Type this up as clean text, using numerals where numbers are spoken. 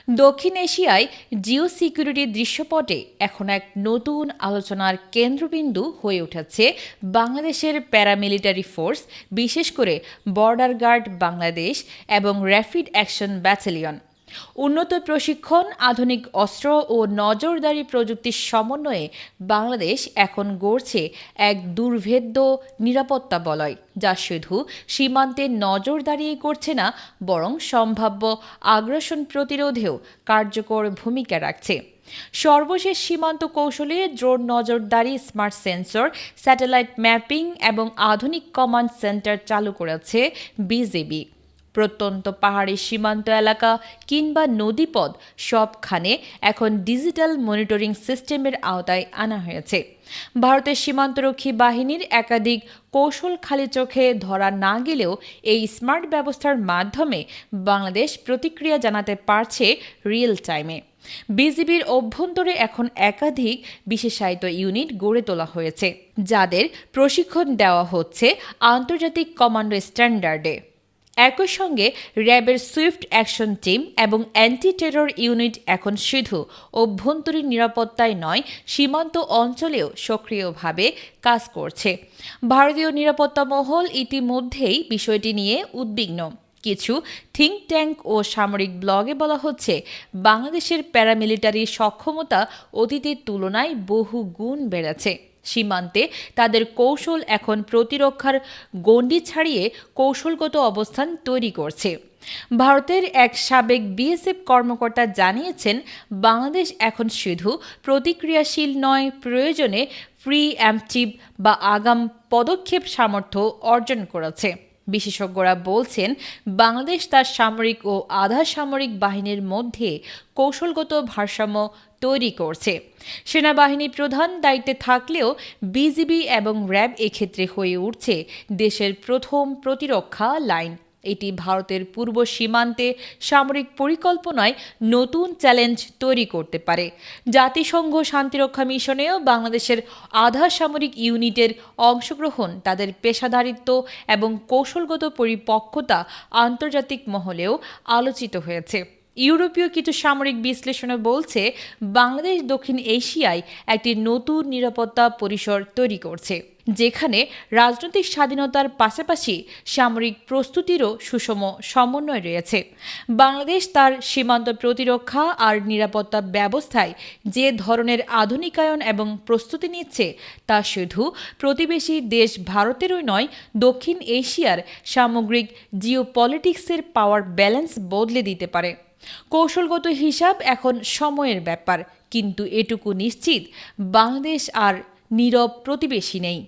দক্ষিণ এশিয়ায় জিও সিকিউরিটির দৃশ্যপটে এখন এক নতুন আলোচনার কেন্দ্রবিন্দু হয়ে উঠেছে বাংলাদেশের প্যারামিলিটারি ফোর্স, বিশেষ করে বর্ডার গার্ড বাংলাদেশ এবং র্যাপিড অ্যাকশন ব্যাটালিয়ন। উন্নত প্রশিক্ষণ, আধুনিক অস্ত্র ও নজরদারি প্রযুক্তির সমন্বয়ে বাংলাদেশ এখন গড়ছে এক দুর্ভেদ্য নিরাপত্তা বলয়, যা শুধু সীমান্তে নজরদারিই করছে না, বরং সম্ভাব্য আগ্রাসন প্রতিরোধেও কার্যকর ভূমিকা রাখছে। সর্বশেষ সীমান্ত কৌশলে ড্রোন নজরদারি, স্মার্ট সেন্সর, স্যাটেলাইট ম্যাপিং এবং আধুনিক কমান্ড সেন্টার চালু করেছে বিজিবি। প্রত্যন্ত পাহাড়ি সীমান্ত এলাকা কিংবা নদীপথ সবখানে এখন ডিজিটাল মনিটরিং সিস্টেমের আওতায় আনা হয়েছে। ভারতের সীমান্তরক্ষী বাহিনীর একাধিক কৌশল খালি চোখে ধরা না গেলেও এই স্মার্ট ব্যবস্থার মাধ্যমে বাংলাদেশ প্রতিক্রিয়া জানাতে পারছে রিয়েল টাইমে। বিজিবির অভ্যন্তরে এখন একাধিক বিশেষায়িত ইউনিট গড়ে তোলা হয়েছে, যাদের প্রশিক্ষণ দেওয়া হচ্ছে আন্তর্জাতিক কমান্ডো স্ট্যান্ডার্ডে। একই সঙ্গে র্যাবের সুইফট অ্যাকশন টিম এবং অ্যান্টি টেরর ইউনিট এখন শুধু অভ্যন্তরীণ নিরাপত্তায় নয়, সীমান্ত অঞ্চলেও সক্রিয়ভাবে কাজ করছে। ভারতীয় নিরাপত্তা মহল ইতিমধ্যেই বিষয়টি নিয়ে উদ্বিগ্ন। কিছু থিঙ্ক ট্যাঙ্ক ও সামরিক ব্লগে বলা হচ্ছে, বাংলাদেশের প্যারামিলিটারি সক্ষমতা অতীতের তুলনায় বহু গুণ বেড়েছে। সীমান্তে তাদের কৌশল এখন প্রতিরক্ষার গণ্ডি ছাড়িয়ে কৌশলগত অবস্থান তৈরি করছে। ভারতের এক সাবেক বিএসএফ কর্মকর্তা জানিয়েছেন, বাংলাদেশ এখন শুধু প্রতিক্রিয়াশীল নয়, প্রয়োজনে প্রিএম্পটিভ বা আগাম পদক্ষেপ সামর্থ্য অর্জন করেছে। বিশেষজ্ঞরা বলছেন, বাংলাদেশ তার সামরিক ও আধা সামরিক বাহিনীর মধ্যে কৌশলগত ভারসাম্য তৈরি করছে। সেনাবাহিনী প্রধান দায়িত্বে থাকলেও বিজিবি এবং র্যাব এক্ষেত্রে হয়ে উঠছে দেশের প্রথম প্রতিরক্ষা লাইন। এটি ভারতের পূর্ব সীমান্তে সামরিক পরিকল্পনায় নতুন চ্যালেঞ্জ তৈরি করতে পারে। জাতিসংঘ শান্তিরক্ষা মিশনেও বাংলাদেশের আধা সামরিক ইউনিটের অংশগ্রহণ, তাদের পেশাদারিত্ব এবং কৌশলগত পরিপক্কতা আন্তর্জাতিক মহলেও আলোচিত হয়েছে। ইউরোপীয় কিছু সামরিক বিশ্লেষণও বলছে, বাংলাদেশ দক্ষিণ এশিয়ায় একটি নতুন নিরাপত্তা পরিসর তৈরি করছে, যেখানে রাজনৈতিক স্বাধীনতার পাশাপাশি সামরিক প্রস্তুতিরও সুষম সমন্বয় রয়েছে। বাংলাদেশ তার সীমান্ত প্রতিরক্ষা আর নিরাপত্তা ব্যবস্থায় যে ধরনের আধুনিকায়ন এবং প্রস্তুতি নিচ্ছে, তা শুধু প্রতিবেশী দেশ ভারতেরই নয়, দক্ষিণ এশিয়ার সামগ্রিক জিওপলিটিক্সের পাওয়ার ব্যালেন্স বদলে দিতে পারে। কৌশলগত হিসাব এখন সময়ের ব্যাপার, কিন্তু এটুকু নিশ্চিত, বাংলাদেশ আর নীরব প্রতিবেশী নেই।